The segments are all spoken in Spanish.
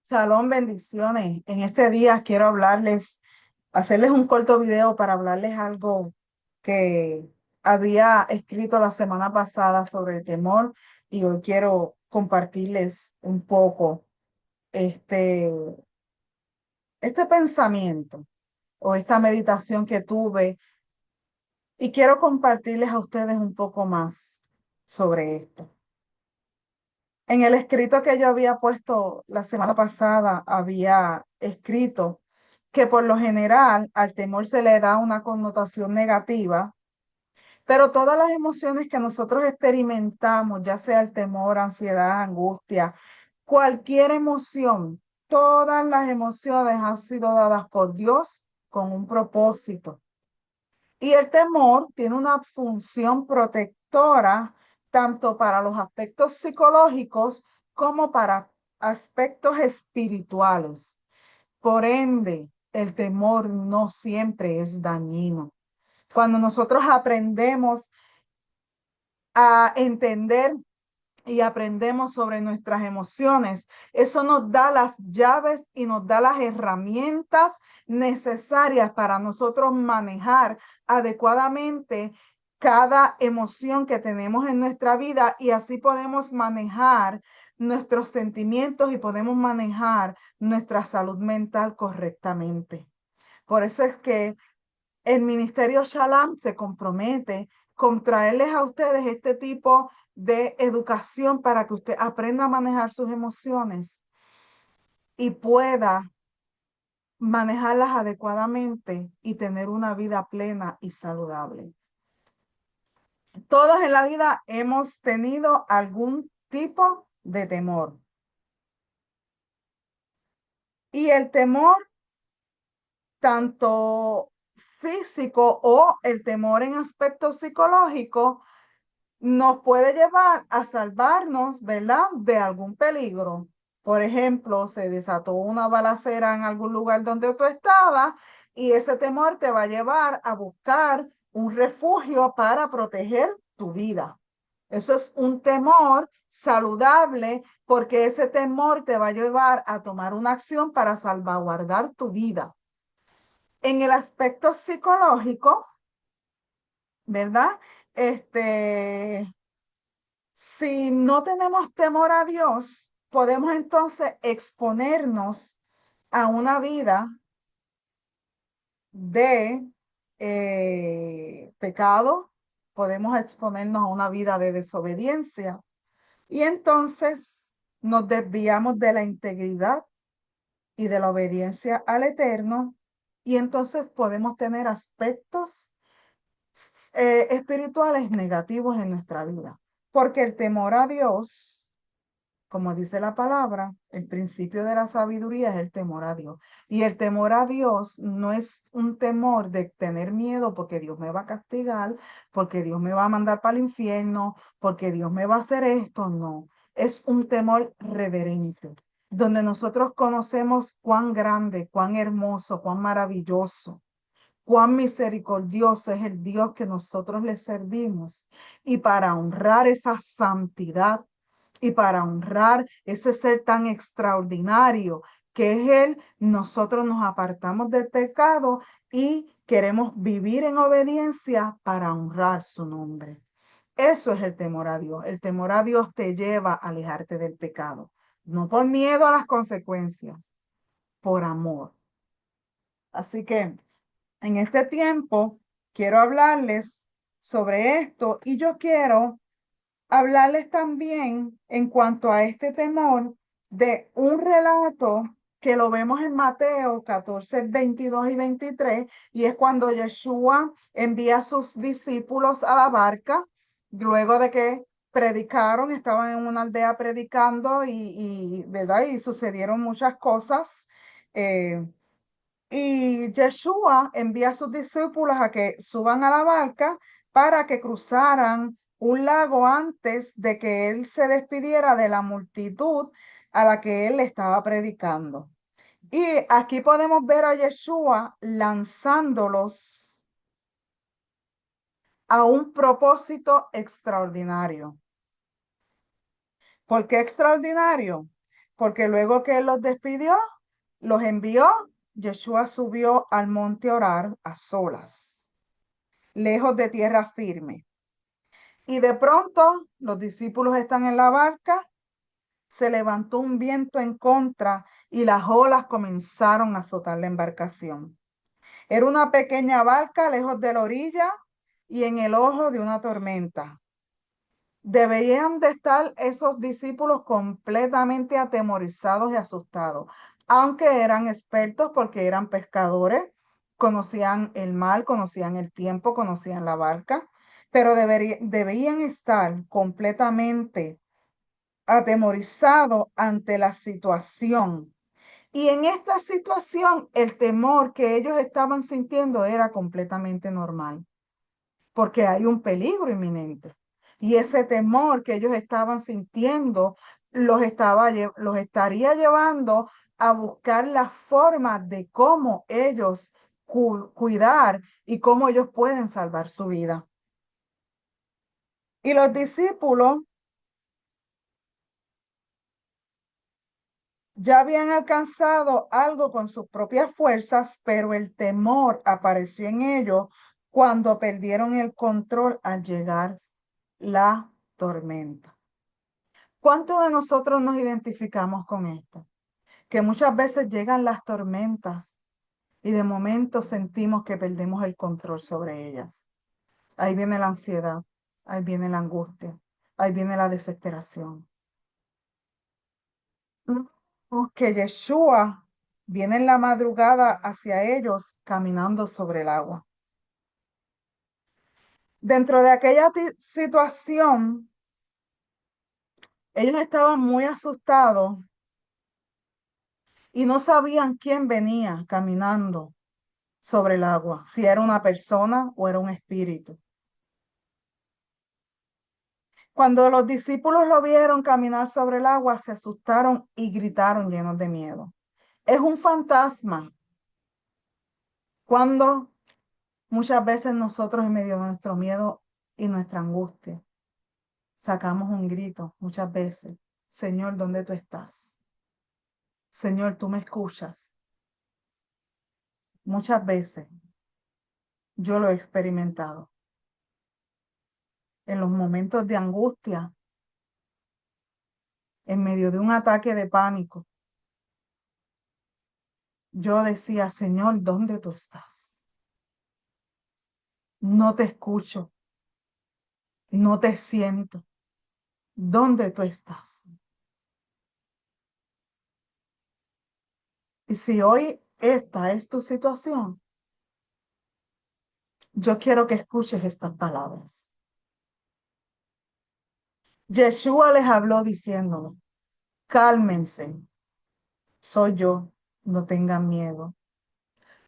Shalom, bendiciones. En este día quiero hacerles un corto video para hablarles algo que había escrito la semana pasada sobre el temor y hoy quiero compartirles un poco este, este pensamiento o esta meditación que tuve y quiero compartirles a ustedes un poco más sobre esto. En el escrito que yo había puesto la semana pasada, había escrito que por lo general al temor se le da una connotación negativa, pero todas las emociones que nosotros experimentamos, ya sea el temor, ansiedad, angustia, cualquier emoción, todas las emociones han sido dadas por Dios con un propósito. Y el temor tiene una función protectora tanto para los aspectos psicológicos como para aspectos espirituales. Por ende, el temor no siempre es dañino. Cuando nosotros aprendemos a entender y aprendemos sobre nuestras emociones, eso nos da las llaves y nos da las herramientas necesarias para nosotros manejar adecuadamente cada emoción que tenemos en nuestra vida y así podemos manejar nuestros sentimientos y podemos manejar nuestra salud mental correctamente. Por eso es que el Ministerio Shalom se compromete con traerles a ustedes este tipo de educación para que usted aprenda a manejar sus emociones y pueda manejarlas adecuadamente y tener una vida plena y saludable. Todos en la vida hemos tenido algún tipo de temor. Y el temor, tanto físico o el temor en aspecto psicológico, nos puede llevar a salvarnos, ¿verdad?, de algún peligro. Por ejemplo, se desató una balacera en algún lugar donde tú estabas y ese temor te va a llevar a buscar un refugio para proteger tu vida. Eso es un temor saludable porque ese temor te va a llevar a tomar una acción para salvaguardar tu vida. En el aspecto psicológico, ¿verdad? Este, Si no tenemos temor a Dios, podemos entonces exponernos a una vida de pecado, podemos exponernos a una vida de desobediencia y entonces nos desviamos de la integridad y de la obediencia al Eterno y entonces podemos tener aspectos espirituales negativos en nuestra vida, porque el temor a Dios, como dice la palabra, el principio de la sabiduría es el temor a Dios. Y el temor a Dios no es un temor de tener miedo porque Dios me va a castigar, porque Dios me va a mandar para el infierno, porque Dios me va a hacer esto. No, es un temor reverente, donde nosotros conocemos cuán grande, cuán hermoso, cuán maravilloso, cuán misericordioso es el Dios que nosotros le servimos. Y para honrar esa santidad y para honrar ese ser tan extraordinario que es Él, nosotros nos apartamos del pecado y queremos vivir en obediencia para honrar su nombre. Eso es el temor a Dios. El temor a Dios te lleva a alejarte del pecado, no por miedo a las consecuencias, por amor. Así que en este tiempo quiero hablarles sobre esto y yo quiero hablarles también en cuanto a este temor de un relato que lo vemos en Mateo 14, 22 y 23, y es cuando Yeshua envía a sus discípulos a la barca, luego de que predicaron, estaban en una aldea predicando ¿verdad? Y sucedieron muchas cosas. eh, y Yeshua envía a sus discípulos a que suban a la barca para que cruzaran un lago antes de que él se despidiera de la multitud a la que él estaba predicando. Y aquí podemos ver a Yeshua lanzándolos a un propósito extraordinario. ¿Por qué extraordinario? porque luego que él los despidió, los envió, Yeshua subió al monte a orar a solas, lejos de tierra firme. Y de pronto los discípulos están en la barca, se levantó un viento en contra y las olas comenzaron a azotar la embarcación. Era una pequeña barca lejos de la orilla y en el ojo de una tormenta. Deberían de estar esos discípulos completamente atemorizados y asustados, aunque eran expertos porque eran pescadores, conocían el mar, conocían el tiempo, conocían la barca, pero debían estar completamente atemorizados ante la situación. Y en esta situación, el temor que ellos estaban sintiendo era completamente normal porque hay un peligro inminente. Y ese temor que ellos estaban sintiendo los estaría llevando a buscar la forma de cómo ellos cuidar y cómo ellos pueden salvar su vida. Y los discípulos ya habían alcanzado algo con sus propias fuerzas, pero el temor apareció en ellos cuando perdieron el control al llegar la tormenta. ¿Cuántos de nosotros nos identificamos con esto? Que muchas veces llegan las tormentas y de momento sentimos que perdemos el control sobre ellas. Ahí viene la ansiedad, ahí viene la angustia, ahí viene la desesperación. Que Yeshua viene en la madrugada hacia ellos caminando sobre el agua. Dentro de aquella situación, ellos estaban muy asustados y no sabían quién venía caminando sobre el agua, si era una persona o era un espíritu. Cuando los discípulos lo vieron caminar sobre el agua, se asustaron y gritaron llenos de miedo. Es un fantasma. Cuando muchas veces nosotros en medio de nuestro miedo y nuestra angustia sacamos un grito, muchas veces, Señor, ¿dónde tú estás? Señor, tú me escuchas. Muchas veces yo lo he experimentado. En los momentos de angustia, en medio de un ataque de pánico, yo decía, Señor, ¿dónde tú estás? No te escucho, no te siento. ¿Dónde tú estás? Y si hoy esta es tu situación, yo quiero que escuches estas palabras. Yeshua les habló diciéndolo, cálmense, soy yo, no tengan miedo.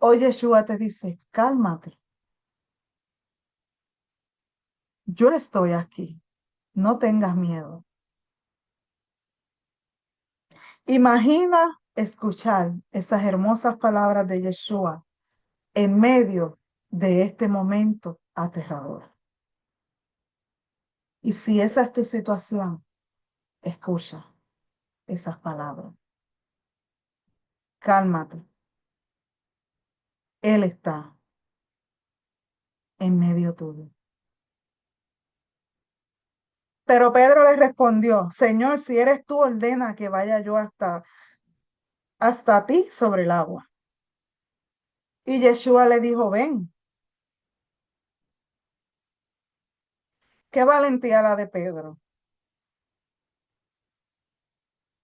Hoy Yeshua te dice, cálmate, yo estoy aquí, no tengas miedo. Imagina escuchar esas hermosas palabras de Yeshua en medio de este momento aterrador. Y si esa es tu situación, escucha esas palabras. Cálmate. Él está en medio tuyo. Pero Pedro le respondió, Señor, si eres tú, ordena que vaya yo hasta ti sobre el agua. Y Yeshua le dijo, ven. Qué valentía la de Pedro.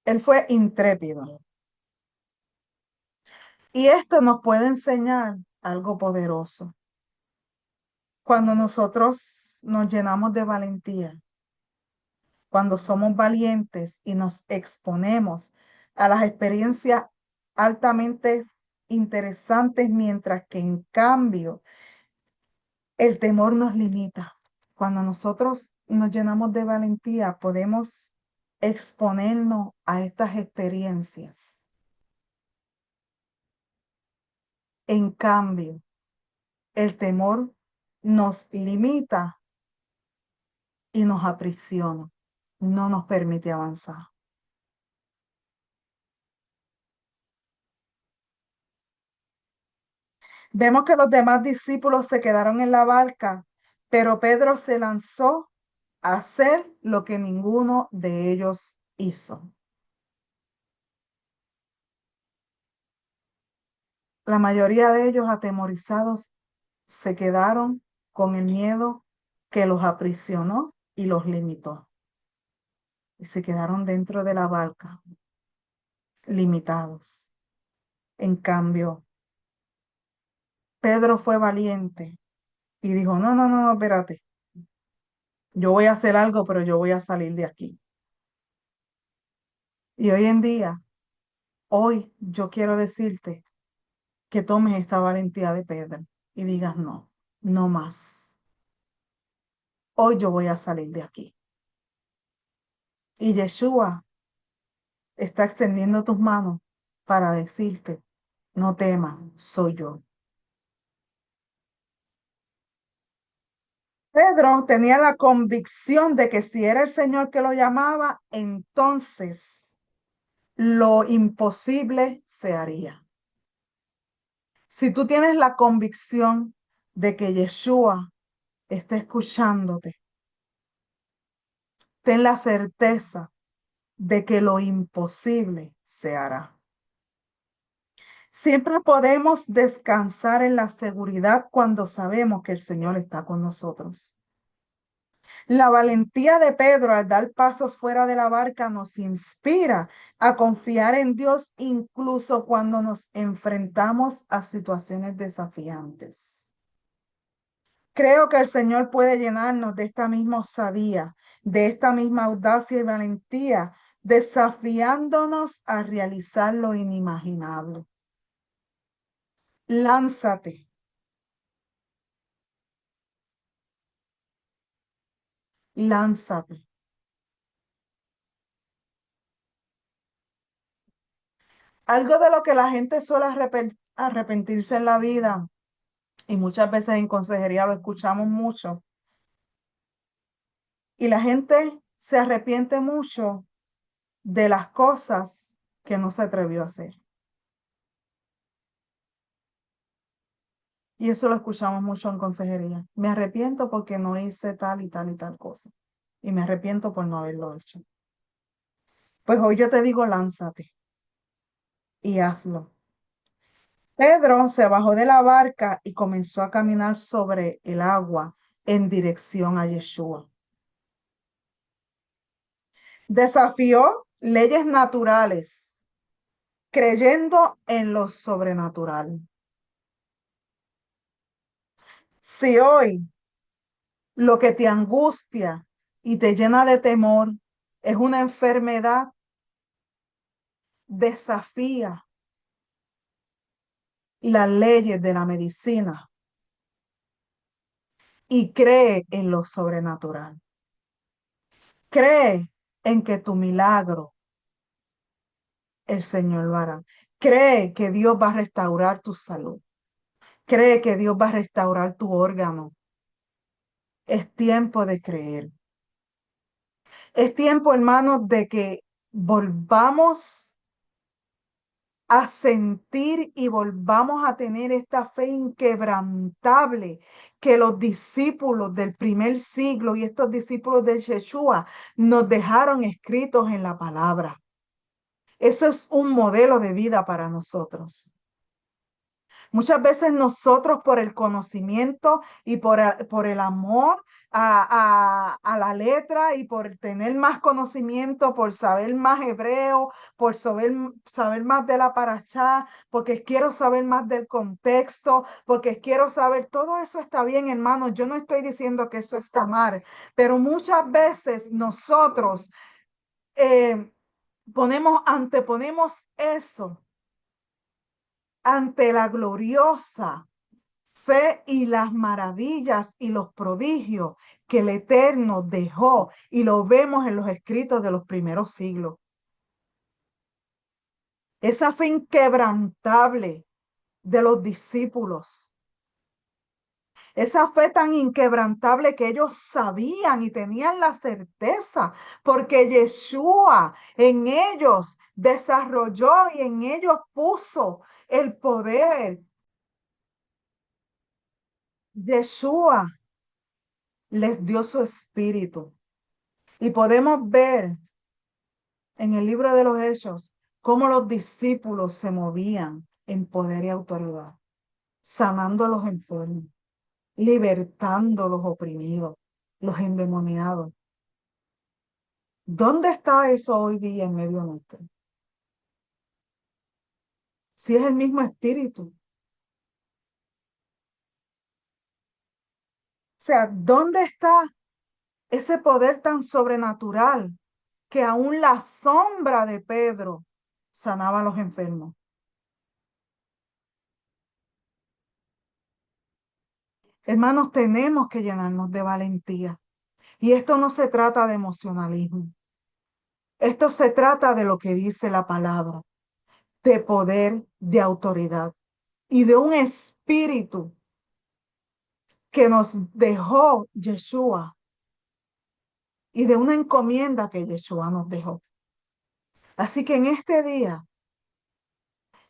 Él fue intrépido. Y esto nos puede enseñar algo poderoso. Cuando nosotros nos llenamos de valentía, cuando somos valientes y nos exponemos a las experiencias altamente interesantes, mientras que en cambio el temor nos limita. Cuando nosotros nos llenamos de valentía, podemos exponernos a estas experiencias. En cambio, el temor nos limita y nos aprisiona, no nos permite avanzar. Vemos que los demás discípulos se quedaron en la barca, pero Pedro se lanzó a hacer lo que ninguno de ellos hizo. La mayoría de ellos, atemorizados, se quedaron con el miedo que los aprisionó y los limitó. Y se quedaron dentro de la barca, limitados. En cambio, Pedro fue valiente y dijo, no, no, no, no, espérate, yo voy a hacer algo, pero yo voy a salir de aquí. Y hoy en día, hoy yo quiero decirte que tomes esta valentía de Pedro y digas, no, no más. Hoy yo voy a salir de aquí. Y Yeshua está extendiendo tus manos para decirte, no temas, soy yo. Pedro tenía la convicción de que si era el Señor que lo llamaba, entonces lo imposible se haría. Si tú tienes la convicción de que Yeshua está escuchándote, ten la certeza de que lo imposible se hará. Siempre podemos descansar en la seguridad cuando sabemos que el Señor está con nosotros. La valentía de Pedro al dar pasos fuera de la barca nos inspira a confiar en Dios incluso cuando nos enfrentamos a situaciones desafiantes. Creo que el Señor puede llenarnos de esta misma osadía, de esta misma audacia y valentía, desafiándonos a realizar lo inimaginable. Lánzate, lánzate. Algo de lo que la gente suele arrepentirse en la vida, y muchas veces en consejería lo escuchamos mucho, y la gente se arrepiente mucho de las cosas que no se atrevió a hacer. Y eso lo escuchamos mucho en consejería. Me arrepiento porque no hice tal y tal y tal cosa. Y me arrepiento por no haberlo hecho. Pues hoy yo te digo, lánzate y hazlo. Pedro se bajó de la barca y comenzó a caminar sobre el agua en dirección a Yeshua. Desafió leyes naturales, creyendo en lo sobrenatural. Si hoy lo que te angustia y te llena de temor es una enfermedad, desafía las leyes de la medicina y cree en lo sobrenatural. Cree en que tu milagro el Señor lo hará. Cree que Dios va a restaurar tu salud. Cree que Dios va a restaurar tu órgano. Es tiempo de creer. Es tiempo, hermanos, de que volvamos a sentir y volvamos a tener esta fe inquebrantable que los discípulos del primer siglo y estos discípulos de Yeshua nos dejaron escritos en la palabra. Eso es un modelo de vida para nosotros. Muchas veces nosotros por el conocimiento y por el amor a la letra y por tener más conocimiento, por saber más hebreo, por saber más de la parashá, porque quiero saber más del contexto, porque quiero saber, todo eso está bien, hermano. Yo no estoy diciendo que eso está mal, pero muchas veces nosotros eh, anteponemos eso ante la gloriosa fe y las maravillas y los prodigios que el Eterno dejó y lo vemos en los escritos de los primeros siglos. Esa fe inquebrantable de los discípulos, esa fe tan inquebrantable que ellos sabían y tenían la certeza, porque Yeshua en ellos desarrolló y en ellos puso el poder. Yeshua les dio su espíritu. Y podemos ver en el libro de los Hechos cómo los discípulos se movían en poder y autoridad, sanando a los enfermos, libertando a los oprimidos, los endemoniados. ¿Dónde está eso hoy día en medio nuestro? Si es el mismo espíritu. O sea, ¿dónde está ese poder tan sobrenatural que aún la sombra de Pedro sanaba a los enfermos? Hermanos, tenemos que llenarnos de valentía. Y esto no se trata de emocionalismo. Esto se trata de lo que dice la palabra, de poder, de autoridad y de un espíritu que nos dejó Yeshua y de una encomienda que Yeshua nos dejó. Así que en este día,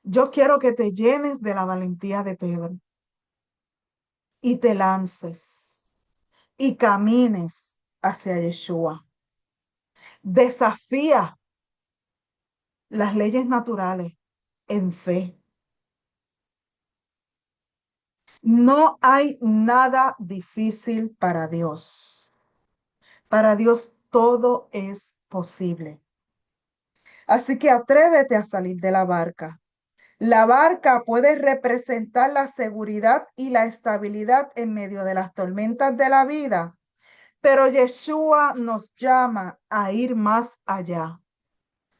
yo quiero que te llenes de la valentía de Pedro y te lances y camines hacia Yeshua. Desafía las leyes naturales en fe. No hay nada difícil para Dios. Para Dios todo es posible. Así que atrévete a salir de la barca. La barca puede representar la seguridad y la estabilidad en medio de las tormentas de la vida, pero Yeshua nos llama a ir más allá,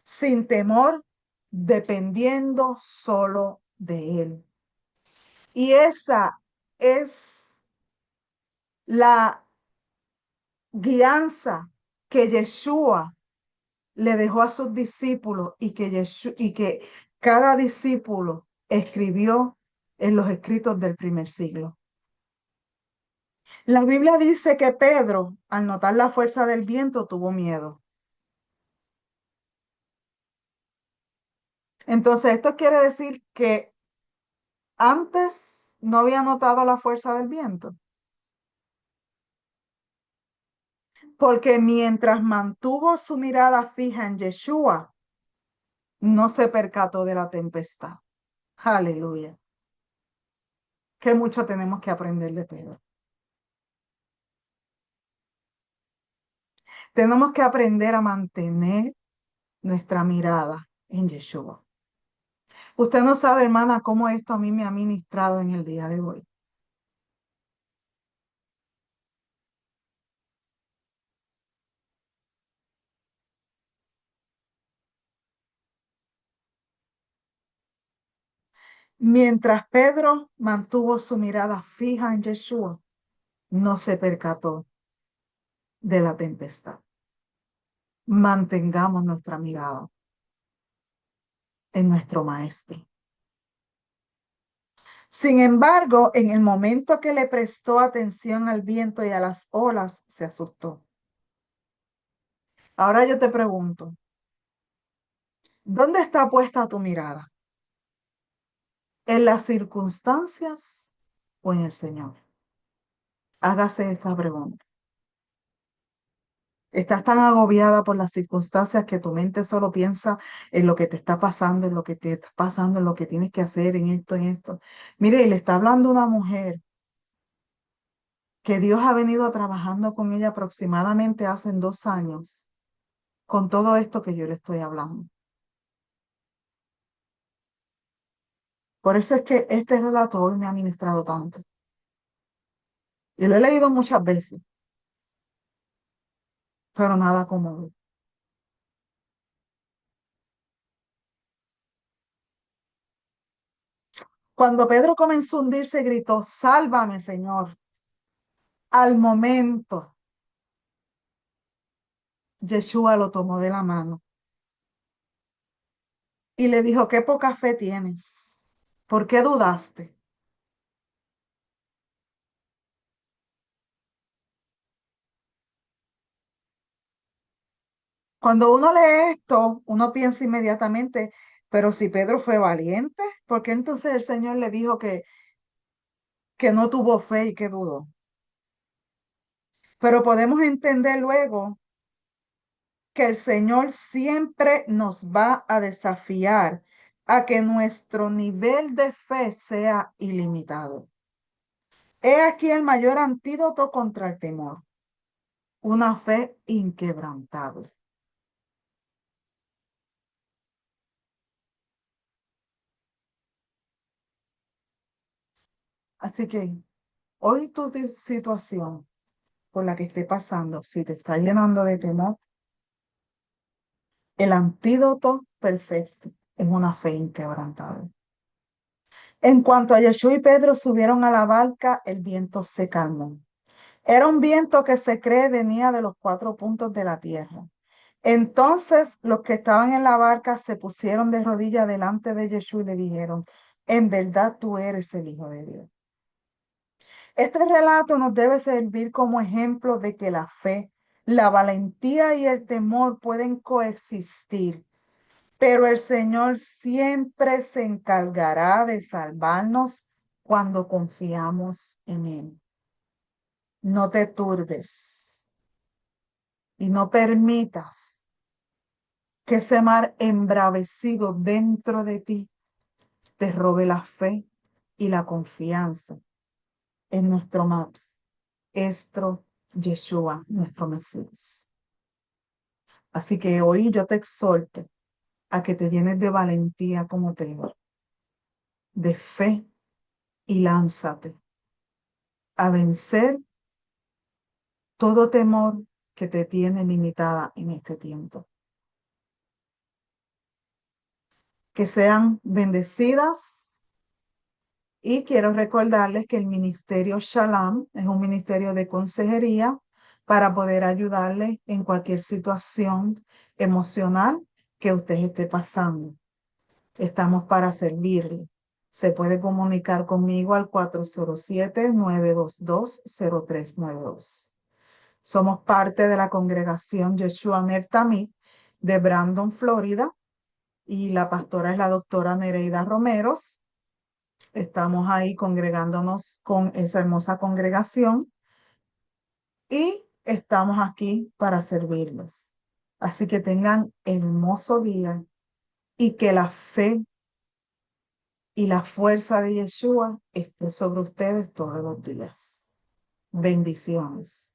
sin temor, dependiendo solo de Él. Y esa es la guianza que Yeshua le dejó a sus discípulos y que cada discípulo escribió en los escritos del primer siglo. La Biblia dice que Pedro, al notar la fuerza del viento, tuvo miedo. Entonces, esto quiere decir que antes no había notado la fuerza del viento, porque mientras mantuvo su mirada fija en Yeshua, no se percató de la tempestad. Aleluya. Que mucho tenemos que aprender de Pedro. Tenemos que aprender a mantener nuestra mirada en Yeshua. Usted no sabe, hermana, cómo esto a mí me ha ministrado en el día de hoy. Mientras Pedro mantuvo su mirada fija en Yeshua, no se percató de la tempestad. Mantengamos nuestra mirada en nuestro Maestro. Sin embargo, en el momento que le prestó atención al viento y a las olas, se asustó. Ahora yo te pregunto, ¿dónde está puesta tu mirada? ¿En las circunstancias o en el Señor? Hágase esa pregunta. Estás tan agobiada por las circunstancias que tu mente solo piensa en lo que te está pasando, en lo que te está pasando, en lo que tienes que hacer, en esto, en esto. Mire, y le está hablando una mujer que Dios ha venido trabajando con ella aproximadamente hace 2 años, con todo esto que yo le estoy hablando. Por eso es que este relato hoy me ha ministrado tanto. Y lo he leído muchas veces, pero nada como hoy. Cuando Pedro comenzó a hundirse, gritó, sálvame, Señor. Al momento, Yeshua lo tomó de la mano y le dijo, qué poca fe tienes. ¿Por qué dudaste? Cuando uno lee esto, uno piensa inmediatamente, pero si Pedro fue valiente, ¿por qué entonces el Señor le dijo que no tuvo fe y que dudó. Pero podemos entender luego que el Señor siempre nos va a desafiar a que nuestro nivel de fe sea ilimitado. He aquí el mayor antídoto contra el temor, una fe inquebrantable. Así que hoy tu situación por la que esté pasando, si te está llenando de temor, el antídoto perfecto es una fe inquebrantable. En cuanto a Yeshua y Pedro subieron a la barca, el viento se calmó. Era un viento que se cree venía de los cuatro puntos de la tierra. Entonces los que estaban en la barca se pusieron de rodillas delante de Yeshua y le dijeron, en verdad tú eres el Hijo de Dios. Este relato nos debe servir como ejemplo de que la fe, la valentía y el temor pueden coexistir, pero el Señor siempre se encargará de salvarnos cuando confiamos en Él. No te turbes y no permitas que ese mar embravecido dentro de ti te robe la fe y la confianza en nuestro Maestro Yeshua, nuestro Mesías. Así que hoy yo te exhorto a que te llenes de valentía como Pedro, de fe y lánzate a vencer todo temor que te tiene limitada en este tiempo. Que sean bendecidas y quiero recordarles que el Ministerio Shalom es un ministerio de consejería para poder ayudarle en cualquier situación emocional que usted esté pasando. Estamos para servirle. Se puede comunicar conmigo al 407-922-0392. Somos parte de la congregación Yeshua Ner Tamid de Brandon, Florida, y la pastora es la doctora Nereida Romeros. Estamos ahí congregándonos con esa hermosa congregación y estamos aquí para servirles. Así que tengan hermoso día y que la fe y la fuerza de Yeshua esté sobre ustedes todos los días. Bendiciones.